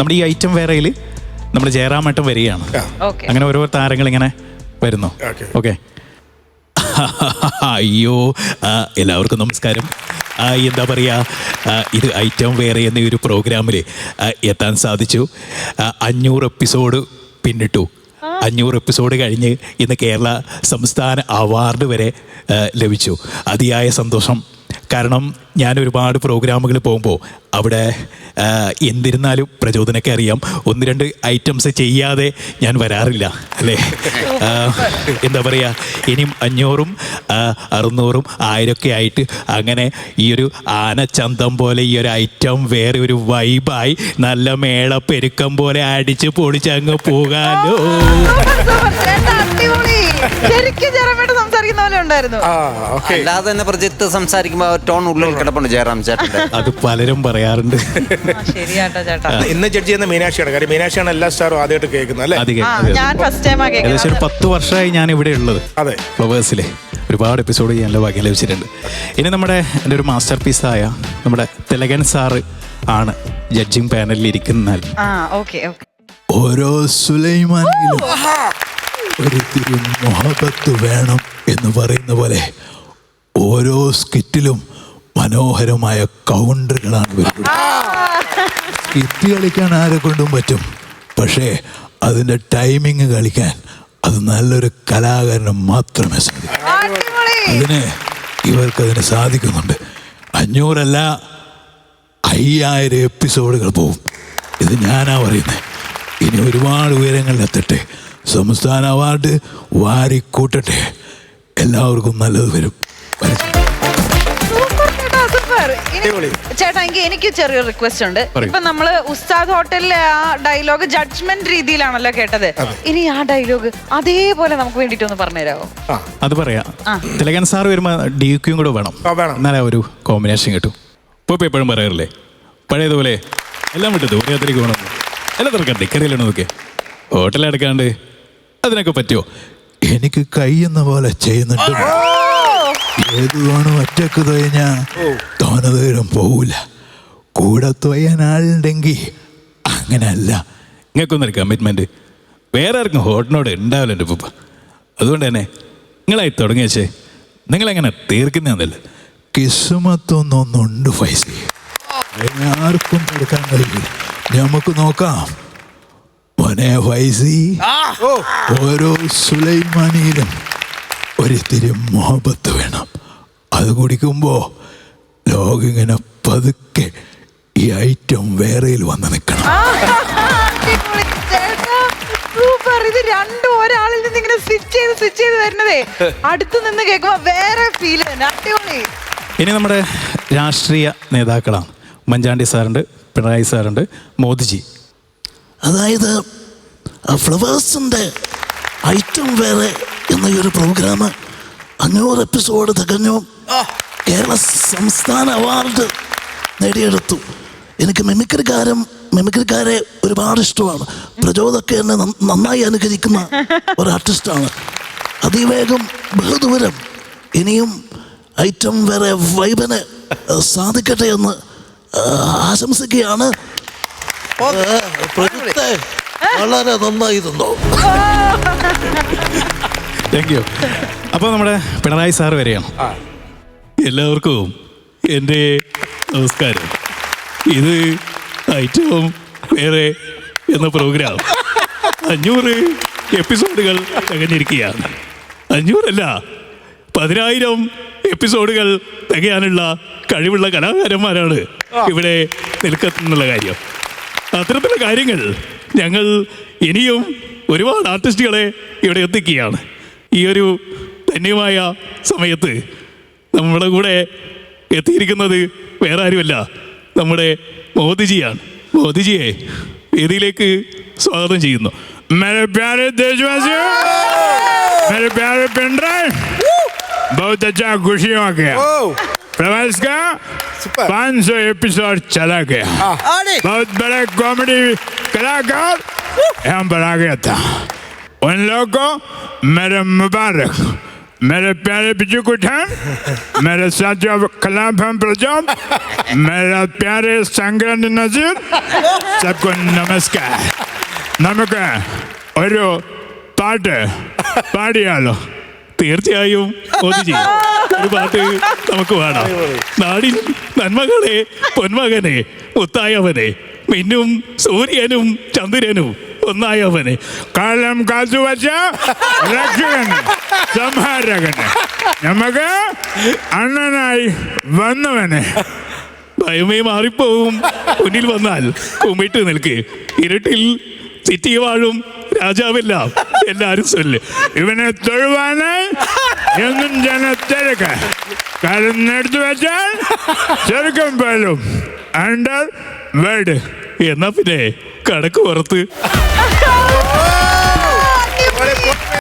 നമ്മുടെ ഈ ഐറ്റം വേറയിൽ നമ്മുടെ ജയറാമേട്ടൻ വരികയാണ്. അങ്ങനെ ഓരോ താരങ്ങൾ ഇങ്ങനെ വരുന്നു. ഓക്കെ. അയ്യോ, എല്ലാവർക്കും നമസ്കാരം. എന്താ പറയുക, ഇത് ഐറ്റം വേറെ എന്ന ഒരു പ്രോഗ്രാമിൽ എത്താൻ സാധിച്ചു. 500 എപ്പിസോഡ് പിന്നിട്ടു. 500 എപ്പിസോഡ് കഴിഞ്ഞ് ഇന്ന് കേരള സംസ്ഥാന അവാർഡ് വരെ ലഭിച്ചു. അതിയായ സന്തോഷം. കാരണം ഞാൻ ഒരുപാട് പ്രോഗ്രാമുകൾ പോകുമ്പോൾ അവിടെ എന്തിരുന്നാലും പ്രചോദനമൊക്കെ അറിയാം, 1-2 ഐറ്റംസ് ചെയ്യാതെ ഞാൻ വരാറില്ല അല്ലേ. എന്താ പറയുക, ഇനിയും 500ഉം 600ഉം 1000ഒക്കെ ആയിട്ട് അങ്ങനെ ഈ ഒരു ആനച്ചന്തം പോലെ ഈ ഒരു ഐറ്റം വേറെ ഒരു വൈബായി നല്ല മേളപ്പെരുക്കം പോലെ അടിച്ച് പൊളിച്ച് അങ്ങ് പോകാലോ. അല്ലാതെ തന്നെ പ്രജിത്ത് സംസാരിക്കുമ്പോ ടോൺ ഉള്ളിൽ കിടപ്പുണ്ട് ജയറാം ചേട്ടൻ്റെ. അത് പലരും പറയാറുണ്ട്. ഇന്ന് ജഡ്ജ് ചെയ്യുന്ന മീനാക്ഷിയാണ്. കാര്യം മീനാക്ഷിയാണ് എല്ലാ സ്റ്റാറും ആദ്യമായിട്ട് കേൾക്കുന്നത് അല്ലേ? ഏകദേശം ഒരു 10 വർഷമായി ഞാൻ ഇവിടെ ഉള്ളത്. അതെ, ഫ്ലവേഴ്സിലെ ഒരുപാട് എപ്പിസോഡ് ചെയ്യാനുള്ള ഭാഗ്യം ലഭിച്ചിട്ടുണ്ട്. ഇനി എൻ്റെ ഒരു മാസ്റ്റർ പീസായ നമ്മുടെ തിലകൻ സാറ് ആണ് ജഡ്ജിങ് പാനലിൽ ഇരിക്കുന്ന. ഓരോ സുലൈമാനിലും ഒരിത്തിരി മുഹബത്ത് വേണം എന്ന് പറയുന്ന പോലെ ഓരോ സ്കിറ്റിലും മനോഹരമായ കൗണ്ടറുകളാണ് വരുന്നത്. സ്കിറ്റ് കളിക്കാൻ ആരെ കൊണ്ടും പറ്റും, പക്ഷേ അതിൻ്റെ ടൈമിങ് കളിക്കാൻ അത് നല്ലൊരു കലാകാരന് മാത്രമേ സാധിക്കൂ. ഇവർക്കതിന് സാധിക്കുന്നുണ്ട്. 500 അല്ല 5000 എപ്പിസോഡുകൾ പോവും. ഇത് ഞാനാ പറയുന്നത്. ഇനി ഒരുപാട് ഉയരങ്ങളിലെത്തട്ടെ. സംസ്ഥാന അവാർഡ് വാരിക്കൂട്ടട്ടെ. എല്ലാവർക്കും നല്ലത് വരും. ചേട്ടാ, എനിക്ക് ചെറിയൊരു റിക്വസ്റ്റ് ഉണ്ട്. ഇപ്പൊ നമ്മള് ഉസ്താദ് ഹോട്ടലിലെ ആ ഡയലോഗ് ജഡ്ജ്മെന്റ് രീതിയിലാണല്ലോ കേട്ടത്. ഇനി ആ ഡയലോഗ് അതേപോലെ നമുക്ക് വേണ്ടിട്ട് ഒന്ന് പറഞ്ഞുതരാമോ? അത് പറയാം. തിലകൻ സാർ വരുമ്പോ DQയും കൂടെ വേണം, എന്നാലേ ഒരു കോമ്പിനേഷൻ കിട്ടും. ഇപ്പൊ എപ്പോഴും പറയാറില്ലേ, പഴയതുപോലെ എല്ലാം വിട്ടത് ഒരേത്തിലേക്ക് വേണം, എല്ലാം തിരക്കണ്ടേ കറിയിലൊക്കെ ഹോട്ടലെടുക്കാണ്ട് അതിനൊക്കെ പറ്റുമോ? എനിക്ക് കഴിയുന്ന പോലെ ചെയ്യുന്നുണ്ട്. ഏത് വേണം ഒറ്റക്ക് തൊയ്ഞ്ഞാ തോന ദൂരം പോവില്ല. കൂടെ തൊയ്യാൻ ആളുണ്ടെങ്കിൽ അങ്ങനെയല്ല. നിങ്ങൾക്കൊന്നൊരു കമ്മിറ്റ്മെൻറ്റ് വേറെ ആർക്കും ഹോട്ടലിനോട് ഉണ്ടാവില്ല എൻ്റെ ഉപ്പ. അതുകൊണ്ട് തന്നെ നിങ്ങളായി തുടങ്ങി വെച്ചേ, നിങ്ങളെങ്ങനെ തീർക്കുന്നതല്ല. കിസ്മത്തൊന്നൊന്നുണ്ട് ഫൈസ, ആർക്കും എടുക്കാൻ കഴിയില്ല. നമുക്ക് നോക്കാം മോനെ ഫൈസി. ഓരോ സുലൈമാനിയിലും ഒരിത്തിരി മുഹബത്ത് വേണം. അത് കുടിക്കുമ്പോ ലോകം ഇങ്ങനെ പതുക്കെ ഈ ഐറ്റം വേറെയിൽ വന്ന് നിൽക്കണം. ഇത് രണ്ടും ഒരാളിൽ നിന്ന് ഇങ്ങനെ സ്വിച്ച് ചെയ്ത് വരുന്നതേ അടുത്ത് നിന്ന് കേൾക്കുമ്പോ വേറെ ഫീൽ തന്നെ. അടിപൊളി. ഇനി നമ്മുടെ രാഷ്ട്രീയ നേതാക്കളാണ്. ഉമ്മൻചാണ്ടി സാറുണ്ട്, പിണറായി സാറുണ്ട്, മോദിജി. അതായത് ഫ്ലവേഴ്സിൻ്റെ ഐറ്റം വേറെ എന്ന ഒരു പ്രോഗ്രാം 500 എപ്പിസോഡ് തികഞ്ഞു. കേരള സംസ്ഥാന അവാർഡ് നേടിയെടുത്തു. എനിക്ക് മിമിക്രിക്കാരെ ഒരുപാട് ഇഷ്ടമാണ്. പ്രചോദൊക്കെ എന്നെ നന്നായി അനുകരിക്കുന്ന ഒരു ആർട്ടിസ്റ്റാണ്. അതിവേഗം ബഹുദൂരം ഇനിയും ഐറ്റം വേറെ വൈബന് സാധിക്കട്ടെ എന്ന് ആശംസിക്കുകയാണ്. വളരെ നന്നായിരുന്നു. Thank you. അപ്പോൾ നമ്മുടെ പിണറായി സാർ വരെയാണ്. എല്ലാവർക്കും എൻ്റെ നമസ്കാരം. ഇത് ഐറ്റം വേറെ എന്ന പ്രോഗ്രാം 500 എപ്പിസോഡുകൾ തികഞ്ഞിരിക്കുകയാണ്. 500 അല്ല 10,000 എപ്പിസോഡുകൾ തികയാനുള്ള കഴിവുള്ള കലാകാരന്മാരാണ് ഇവിടെ നിൽക്കുന്നുള്ള കാര്യം. അത്തരത്തിലുള്ള കാര്യങ്ങൾ ഞങ്ങൾ ഇനിയും ഒരുപാട് ആർട്ടിസ്റ്റുകളെ ഇവിടെ എത്തിക്കുകയാണ്. ഈ ഒരു ധന്യമായ സമയത്ത് നമ്മുടെ കൂടെ എത്തിയിരിക്കുന്നത് വേറെ ആരുമല്ല, നമ്മുടെ മോദിജിയാണ്. മോദിജിയെ വേദിയിലേക്ക് സ്വാഗതം ചെയ്യുന്നു. मेरे प्यारे देशवासियों, मेरे प्यारे पिंडराय, बहुत अच्छा खुशी हो गया. प्रवास का 500 एपिसोड चला गया. बहुत बड़े कॉमेडी कलाकार यहाँ पर आ गया था. उन लोगों को मेरे मुबारक. मेरे प्यारे बिजू कुठन, मेरे साथियों कलाम प्रजाम, मेरा प्यारे संग्राम नजीर, सबको नमस्कार. നമുക്ക് ഒരു പാട്ട് പാടിയാലോ? തീർച്ചയായും മോദിജി, ഒരു പാട്ട് നമുക്ക് പാടാം. നാടിൻ നന്മകളെ പൊന്മകനെ മുത്തായവനെ, മിന്നും സൂര്യനും ചന്ദ്രനും ഒന്നായവനെ, കാലം കാത്തുവച്ച രക്ഷകന് സംഹാരകന്, നമുക്ക് അണ്ണനായി വന്നവനെ. ഭയമേ മാറിപ്പോവും മുന്നിൽ വന്നാൽ കുമ്മിട്ട് നിൽക്ക്. ഇരുട്ടിൽ സിറ്റി വാഴും രാജാവെല്ലാം എല്ലാരും ചൊല്ല്. ഇവനെ തൊഴുവാനായി എന്നും ജനത്തിരക്ക്. കരുന്നെടുത്തു വെച്ചാൽ ചെറുക്കം പോലും അണ്ടർ വേർഡ്. എന്നാ പിന്നെ കടക്ക് പുറത്ത്.